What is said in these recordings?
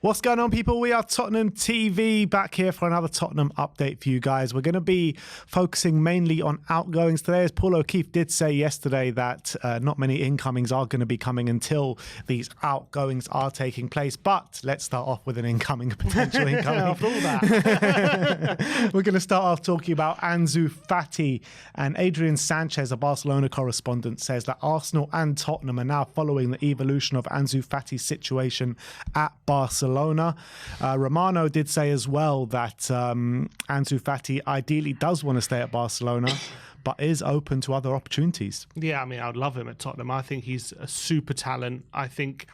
What's going on, people? We are Tottenham TV, back here for another Tottenham update for you guys. We're going to be focusing mainly on outgoings today. As Paul O'Keefe did say yesterday that not many incomings are going to be coming until these outgoings are taking place. But let's start off with an potential incoming. After all that. We're going to start off talking about Ansu Fati. And Davinson Sanchez, a Barcelona correspondent, says that Arsenal and Tottenham are now following the evolution of Ansu Fati's situation at Barcelona. Romano did say as well that Ansu Fati ideally does want to stay at Barcelona, but is open to other opportunities. Yeah, I mean, I'd love him at Tottenham. I think he's a super talent. I think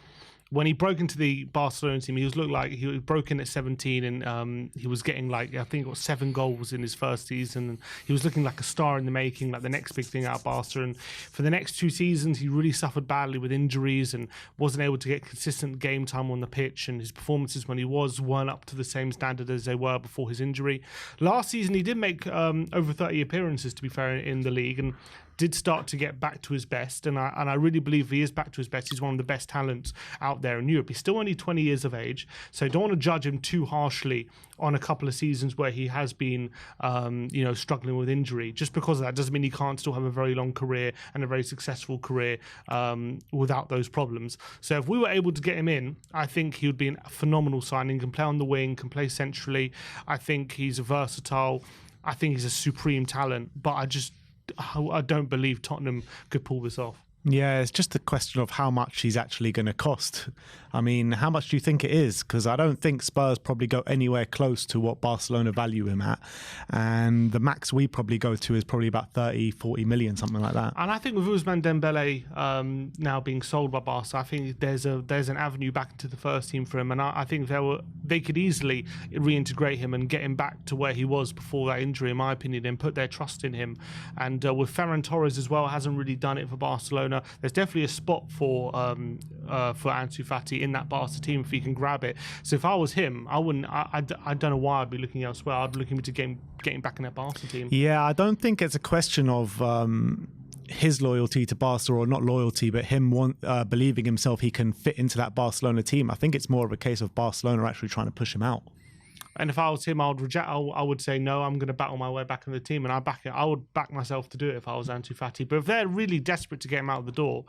when he broke into the Barcelona team, he was looked like he was broken at 17, and he was getting like, I think it was 7 goals in his first season. And he was looking like a star in the making, like the next big thing out of Barca. And for the next 2 seasons, he really suffered badly with injuries and wasn't able to get consistent game time on the pitch. And his performances when he weren't up to the same standard as they were before his injury. Last season, he did make over 30 appearances, to be fair, in the league, and did start to get back to his best, and I really believe he is back to his best. He's one of the best talents out there in Europe. He's still only 20 years of age, so don't want to judge him too harshly on a couple of seasons where he has been, struggling with injury. Just because of that doesn't mean he can't still have a very long career and a very successful career without those problems. So if we were able to get him in, I think he would be a phenomenal signing. Can play on the wing, can play centrally. I think he's versatile. I think he's a supreme talent, but I don't believe Tottenham could pull this off. Yeah, it's just a question of how much he's actually going to cost. I mean, how much do you think it is? Because I don't think Spurs probably go anywhere close to what Barcelona value him at. And the max we probably go to is probably about 30, 40 million, something like that. And I think with Ousmane Dembele now being sold by Barca, I think there's an avenue back into the first team for him. And I think they could easily reintegrate him and get him back to where he was before that injury, in my opinion, and put their trust in him. And with Ferran Torres as well, hasn't really done it for Barcelona. There's definitely a spot for Ansu Fati in that Barca team if he can grab it. So if I was him, I wouldn't. I don't know why I'd be looking elsewhere. I'd be looking to getting back in that Barca team. Yeah, I don't think it's a question of his loyalty to Barca or not loyalty, but him believing himself he can fit into that Barcelona team. I think it's more of a case of Barcelona actually trying to push him out. And if I was him, I would say no. I'm going to battle my way back in the team, and I would back myself to do it if I was Ansu Fati. But if they're really desperate to get him out of the door,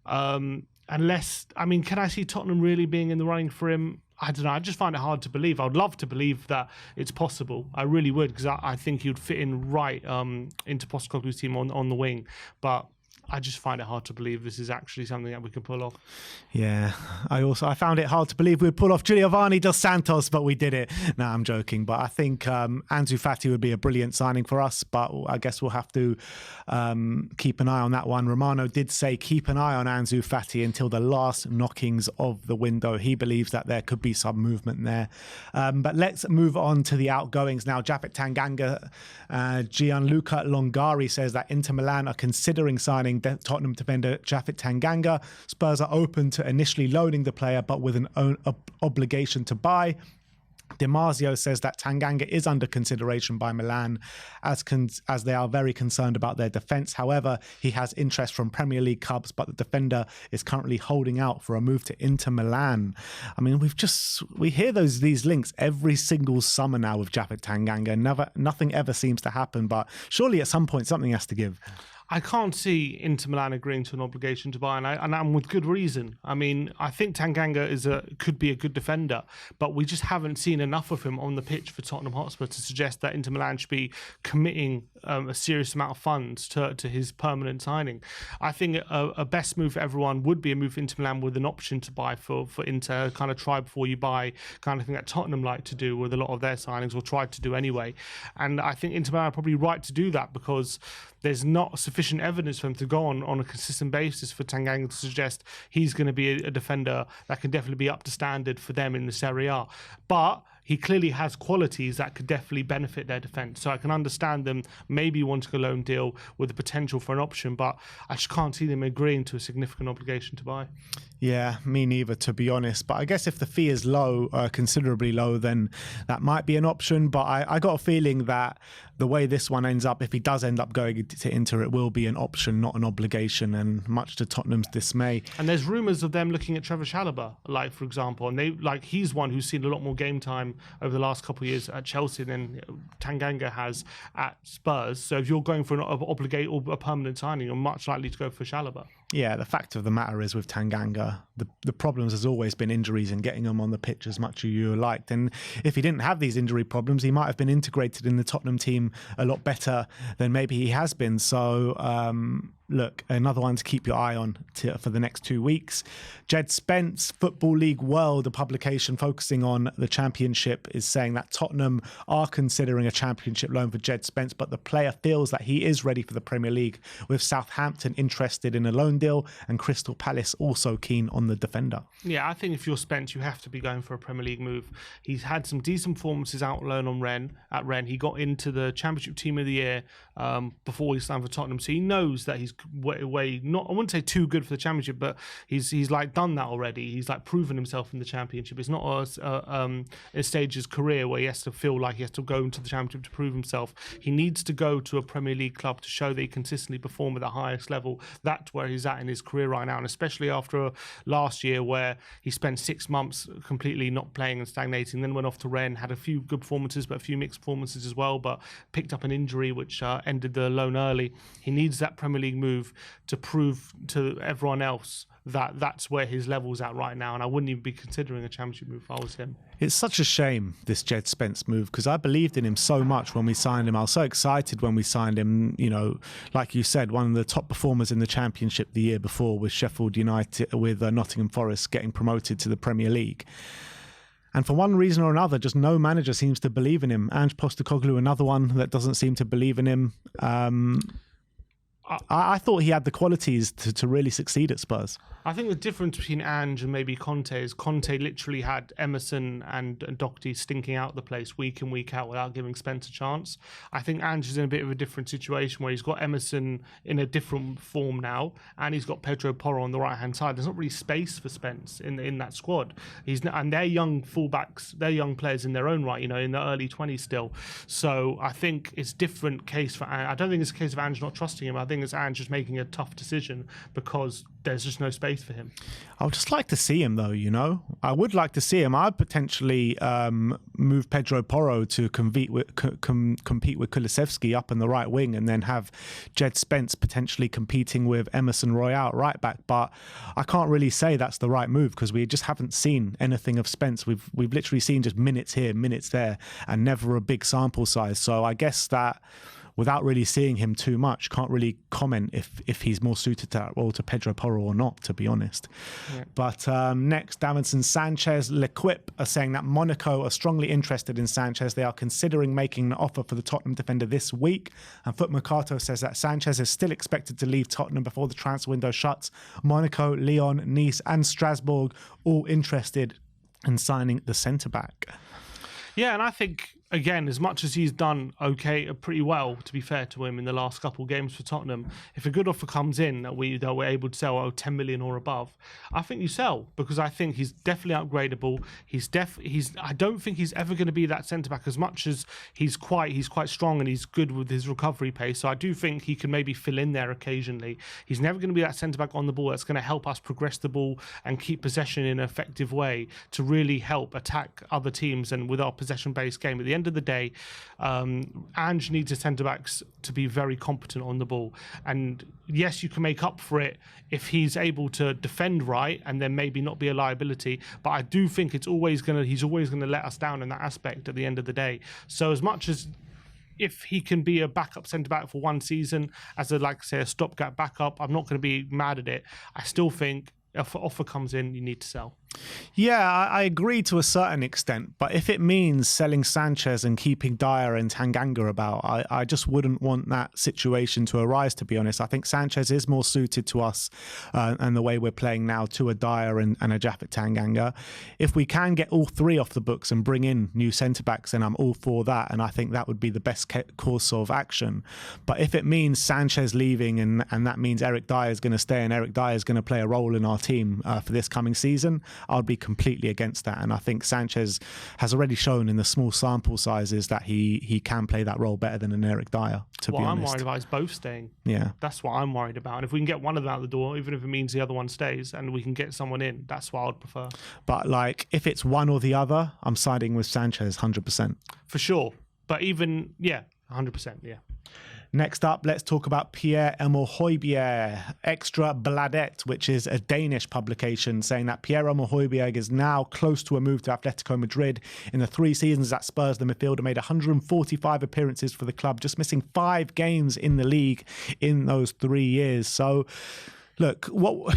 can I see Tottenham really being in the running for him? I don't know. I just find it hard to believe. I would love to believe that it's possible. I really would, because I think he would fit in right into Postecoglou's team on the wing. But I just find it hard to believe this is actually something that we can pull off. Yeah, I found it hard to believe we'd pull off Giovanni Dos Santos, but we did it. No, I'm joking. But I think Ansu Fati would be a brilliant signing for us, but I guess we'll have to keep an eye on that one. Romano did say keep an eye on Ansu Fati until the last knockings of the window. He believes that there could be some movement there. But let's move on to the outgoings now. Japhet Tanganga, Gianluca Longari says that Inter Milan are considering signing Tottenham defender Japhet Tanganga. Spurs are open to initially loaning the player, but with an obligation to buy. DiMarzio says that Tanganga is under consideration by Milan as they are very concerned about their defence. However, he has interest from Premier League clubs, but the defender is currently holding out for a move to Inter Milan. I mean, we hear these links every single summer now with Japhet Tanganga. Nothing ever seems to happen, but surely at some point something has to give. I can't see Inter Milan agreeing to an obligation to buy, and I'm with good reason. I mean, I think Tanganga could be a good defender, but we just haven't seen enough of him on the pitch for Tottenham Hotspur to suggest that Inter Milan should be committing a serious amount of funds to his permanent signing. I think a best move for everyone would be a move for Inter Milan with an option to buy for Inter, kind of try before you buy, kind of thing that Tottenham like to do with a lot of their signings, or tried to do anyway. And I think Inter Milan are probably right to do that, because there's not sufficient evidence for him to go on a consistent basis for Tanganga to suggest he's going to be a defender that can definitely be up to standard for them in the Serie A. But he clearly has qualities that could definitely benefit their defence. So I can understand them maybe wanting a loan deal with the potential for an option, but I just can't see them agreeing to a significant obligation to buy. Yeah, me neither, to be honest. But I guess if the fee is low, considerably low, then that might be an option. But I got a feeling that the way this one ends up, if he does end up going to Inter, it will be an option, not an obligation, and much to Tottenham's dismay. And there's rumours of them looking at Trevor Chalobah, like, for example, and he's one who's seen a lot more game time over the last couple of years at Chelsea than Tanganga has at Spurs. So if you're going for an obligate or a permanent signing, you're much likely to go for Chalobah. Yeah, the fact of the matter is with Tanganga, the problems has always been injuries and getting him on the pitch as much as you liked. And if he didn't have these injury problems, he might have been integrated in the Tottenham team a lot better than maybe he has been. So, look, another one to keep your eye on for the next 2 weeks. Jed Spence, Football League World, a publication focusing on the Championship, is saying that Tottenham are considering a Championship loan for Jed Spence, but the player feels that he is ready for the Premier League, with Southampton interested in a loan deal and Crystal Palace also keen on the defender. Yeah, I think if you're Spence, you have to be going for a Premier League move. He's had some decent performances out loan on at Rennes. He got into the Championship Team of the Year before he signed for Tottenham, so he knows that he's not, I wouldn't say too good for the Championship, but he's like done that already. He's like proven himself in the Championship. It's not a stage of his career where he has to feel like he has to go into the Championship to prove himself. He needs to go to a Premier League club to show that he consistently perform at the highest level. That's where he's at in his career right now, and especially after last year where he spent 6 months completely not playing and stagnating, then went off to Rennes, had a few good performances but a few mixed performances as well, but picked up an injury which ended the loan early. He needs that Premier League move to prove to everyone else that that's where his level's at right now, and I wouldn't even be considering a Championship move if I was him. It's such a shame, this Jed Spence move, because I believed in him so much when we signed him. I was so excited when we signed him. You know, like you said, one of the top performers in the Championship the year before with Sheffield United, with Nottingham Forest getting promoted to the Premier League. And for one reason or another, just no manager seems to believe in him. Ange Postecoglou, another one that doesn't seem to believe in him. I thought he had the qualities to really succeed at Spurs. I think the difference between Ange and maybe Conte is Conte literally had Emerson and Doherty stinking out the place week in, week out without giving Spence a chance. I think Ange is in a bit of a different situation where he's got Emerson in a different form now, and he's got Pedro Porro on the right-hand side. There's not really space for Spence in that squad. And they're young fullbacks, they're young players in their own right, you know, in the early 20s still. So I think it's different case for Ange. I don't think it's a case of Ange not trusting him. I think it's Ange just making a tough decision because there's just no space for him. I would just like to see him, though, you know. I would like to see him. I'd potentially move Pedro Porro to compete with Kulusevski up in the right wing, and then have Jed Spence potentially competing with Emerson Royale at right back. But I can't really say that's the right move because we just haven't seen anything of Spence. We've literally seen just minutes here, minutes there, and never a big sample size. So I guess that, without really seeing him too much, can't really comment if he's more suited to that role to Pedro Porro or not, to be honest. Yeah. But next, Davinson Sanchez. L'Equipe are saying that Monaco are strongly interested in Sanchez. They are considering making an offer for the Tottenham defender this week. And Foot Mercato says that Sanchez is still expected to leave Tottenham before the transfer window shuts. Monaco, Lyon, Nice and Strasbourg all interested in signing the centre-back. Yeah, and I think, again, as much as he's done pretty well, to be fair to him, in the last couple of games for Tottenham, if a good offer comes in that we're able to sell 10 million or above, I think you sell, because I think he's definitely upgradable. I don't think he's ever going to be that centre back, as much as he's quite strong and he's good with his recovery pace. So I do think he can maybe fill in there occasionally. He's never going to be that centre back on the ball that's going to help us progress the ball and keep possession in an effective way to really help attack other teams and with our possession-based game. At the end of the day, Ange needs his centre-backs to be very competent on the ball. And yes, you can make up for it if he's able to defend right and then maybe not be a liability. But I do think he's always going to let us down in that aspect at the end of the day. So as much as if he can be a backup centre-back for one season as a stopgap backup, I'm not going to be mad at it. I still think if an offer comes in, you need to sell. Yeah, I agree to a certain extent, but if it means selling Sanchez and keeping Dyer and Tanganga about, I just wouldn't want that situation to arise, to be honest. I think Sanchez is more suited to us and the way we're playing now to a Dyer and a Japhet Tanganga. If we can get all three off the books and bring in new centre-backs, then I'm all for that, and I think that would be the best course of action. But if it means Sanchez leaving and that means Eric Dyer is going to stay and Eric Dyer is going to play a role in our team for this coming season, I'll be completely against that. And I think Sanchez has already shown in the small sample sizes that he can play that role better than an Eric Dyer, to be honest. What I'm worried about is both staying. Yeah. That's what I'm worried about. And if we can get one of them out the door, even if it means the other one stays and we can get someone in, that's what I would prefer. But like, if it's one or the other, I'm siding with Sanchez 100%. For sure. But even, 100%, yeah. Next up, let's talk about Pierre-Emile Hojbjerg, Extra Bladet, which is a Danish publication saying that Pierre-Emile Hojbjerg is now close to a move to Atletico Madrid. In the 3 seasons at Spurs, the midfielder made 145 appearances for the club, just missing 5 games in the league in those 3 years. So, look,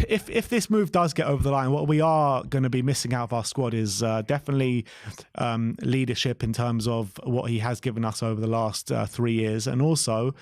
if this move does get over the line, what we are going to be missing out of our squad is definitely leadership in terms of what he has given us over the last 3 years, and also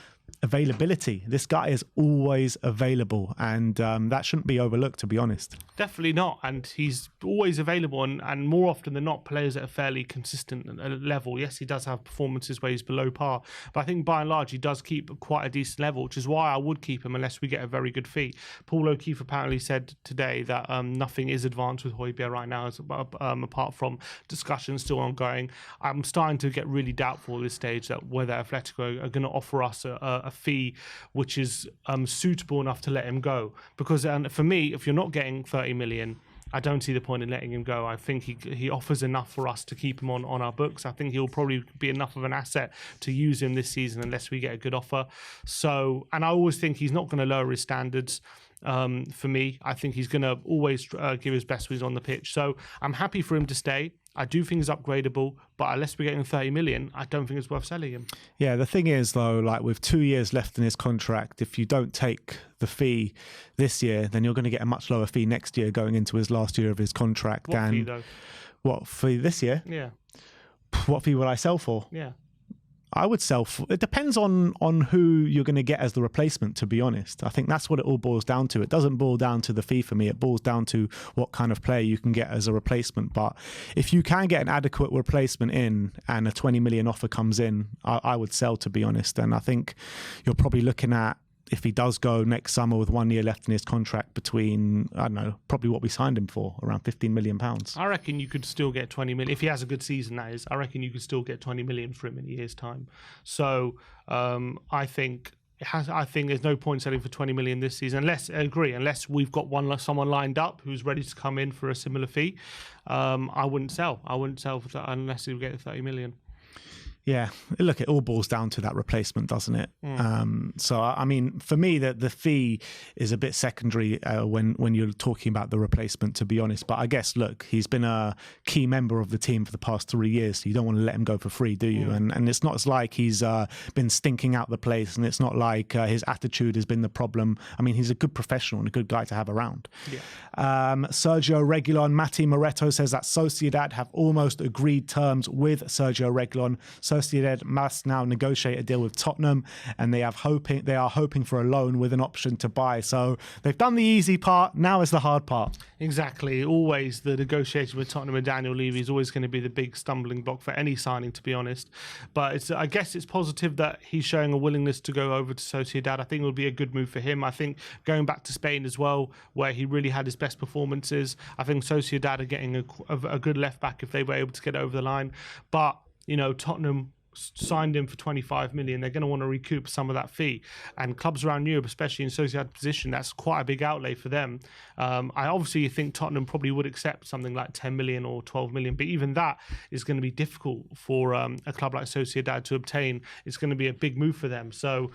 availability. This guy is always available, and that shouldn't be overlooked, to be honest. Definitely not. And he's always available, and more often than not, players at a fairly consistent level. Yes, he does have performances where he's below par, but I think by and large he does keep quite a decent level, which is why I would keep him unless we get a very good fee. Paul O'Keefe apparently said today that nothing is advanced with Hojbjerg right now, apart from discussions still ongoing. I'm starting to get really doubtful at this stage that whether Atletico are going to offer us a fee which is suitable enough to let him go. Because for me, if you're not getting 30 million, I don't see the point in letting him go. I think he offers enough for us to keep him on our books. I think he'll probably be enough of an asset to use him this season unless we get a good offer. So, and I always think he's not going to lower his standards. For me, I think he's going to always give his best when he's on the pitch. So I'm happy for him to stay. I do think he's upgradable, but unless we're getting 30 million, I don't think it's worth selling him. Yeah, the thing is, though, like with 2 years left in his contract, if you don't take the fee this year, then you're going to get a much lower fee next year going into his last year of his contract. What fee, though? What fee this year? Yeah. What fee would I sell for? Yeah. I would sell for, it depends on who you're going to get as the replacement, to be honest. I think that's what it all boils down to. It doesn't boil down to the fee for me. It boils down to what kind of player you can get as a replacement. But if you can get an adequate replacement in and a 20 million offer comes in, I would sell, to be honest. And I think you're probably looking at, if he does go next summer with 1 year left in his contract, between, I don't know, probably what we signed him for, around £15 million. I reckon you could still get 20 million. If he has a good season, that is, I reckon you could still get 20 million for him in a year's time. So I think there's no point selling for 20 million this season, unless we've got someone lined up who's ready to come in for a similar fee. I wouldn't sell for that unless we get 30 million. Yeah, look, it all boils down to that replacement, doesn't it? So, I mean, for me, the fee is a bit secondary when you're talking about the replacement, to be honest. But I guess, look, he's been a key member of the team for the past 3 years, so you don't want to let him go for free, do you? And it's not like he's been stinking out the place, and it's not like his attitude has been the problem. I mean, he's a good professional and a good guy to have around. Yeah. Sergio Reguilon, Mati Moreto says that Sociedad have almost agreed terms with Sergio Reguilon. Sociedad must now negotiate a deal with Tottenham, and they are hoping for a loan with an option to buy. So they've done the easy part. Now is the hard part. Exactly. Always the negotiation with Tottenham and Daniel Levy is always going to be the big stumbling block for any signing, to be honest. But I guess it's positive that he's showing a willingness to go over to Sociedad. I think it would be a good move for him. I think going back to Spain as well, where he really had his best performances, I think Sociedad are getting a good left back if they were able to get over the line. But Tottenham signed him for 25 million. They're going to want to recoup some of that fee, and clubs around Europe, especially in Sociedad's position, that's quite a big outlay for them. I obviously think Tottenham probably would accept something like 10 million or 12 million, but even that is going to be difficult for a club like Sociedad to obtain. It's going to be a big move for them. So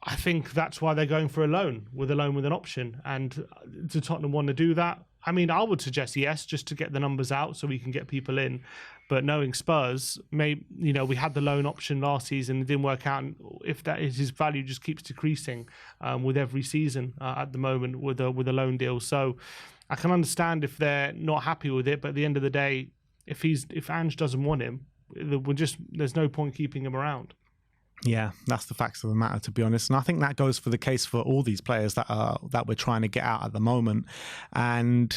I think that's why they're going for a loan with an option. And do Tottenham want to do that? I mean, I would suggest yes, just to get the numbers out so we can get people in. But knowing Spurs, we had the loan option last season, it didn't work out. And if that is, his value just keeps decreasing with every season at the moment with a loan deal. So I can understand if they're not happy with it, but at the end of the day, if Ange doesn't want him, there's no point keeping him around. Yeah, that's the facts of the matter, to be honest. And I think that goes for the case for all these players that we're trying to get out at the moment. And,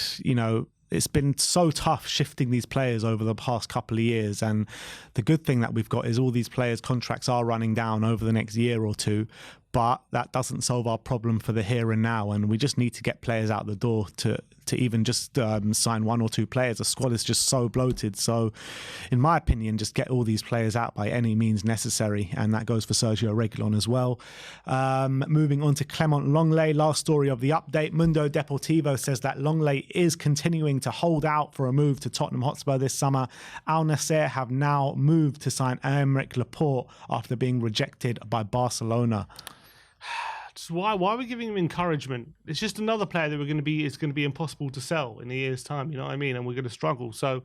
it's been so tough shifting these players over the past couple of years. And the good thing that we've got is all these players' contracts are running down over the next year or two. But that doesn't solve our problem for the here and now. And we just need to get players out the door to even just sign one or two players. The squad is just so bloated. So in my opinion, just get all these players out by any means necessary. And that goes for Sergio Reguilon as well. Moving on to Clement Lenglet, last story of the update. Mundo Deportivo says that Lenglet is continuing to hold out for a move to Tottenham Hotspur this summer. Al Nassr have now moved to sign Aymeric Laporte after being rejected by Barcelona. Why are we giving him encouragement? It's just another player that it's going to be impossible to sell in a year's time. You know what I mean? And we're going to struggle. So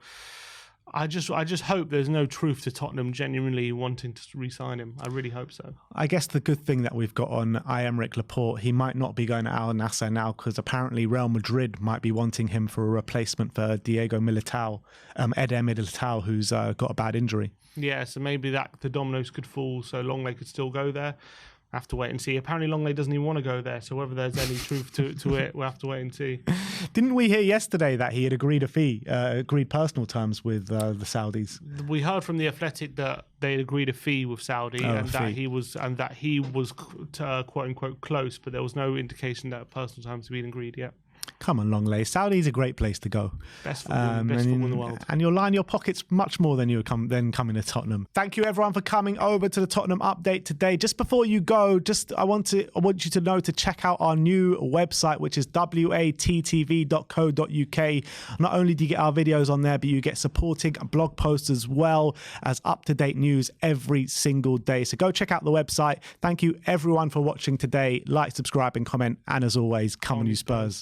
I just hope there's no truth to Tottenham genuinely wanting to re-sign him. I really hope so. I guess the good thing that we've got on Aymeric Laporte, he might not be going to Al Nassr now because apparently Real Madrid might be wanting him for a replacement for Eder Militao, who's got a bad injury. Yeah, so maybe the dominoes could fall so Lenglet could still go there. Have to wait and see. Apparently Lenglet doesn't even want to go there, so whether there's any truth to it, we'll have to wait and see. Didn't we hear yesterday that he had agreed agreed personal terms with the Saudis? We heard from the Athletic that they agreed a fee with Saudi that he was quote unquote close, but there was no indication that personal terms had been agreed yet. Come on, Lenglet. Saudi's a great place to go. Best football in the world. And you'll line your pockets much more than coming to Tottenham. Thank you, everyone, for coming over to the Tottenham update today. Just before you go, I want you to know to check out our new website, which is WeAreTottenhamTV.co.uk. Not only do you get our videos on there, but you get supporting blog posts as well as up-to-date news every single day. So go check out the website. Thank you, everyone, for watching today. Like, subscribe, and comment. And as always, come on, you Spurs.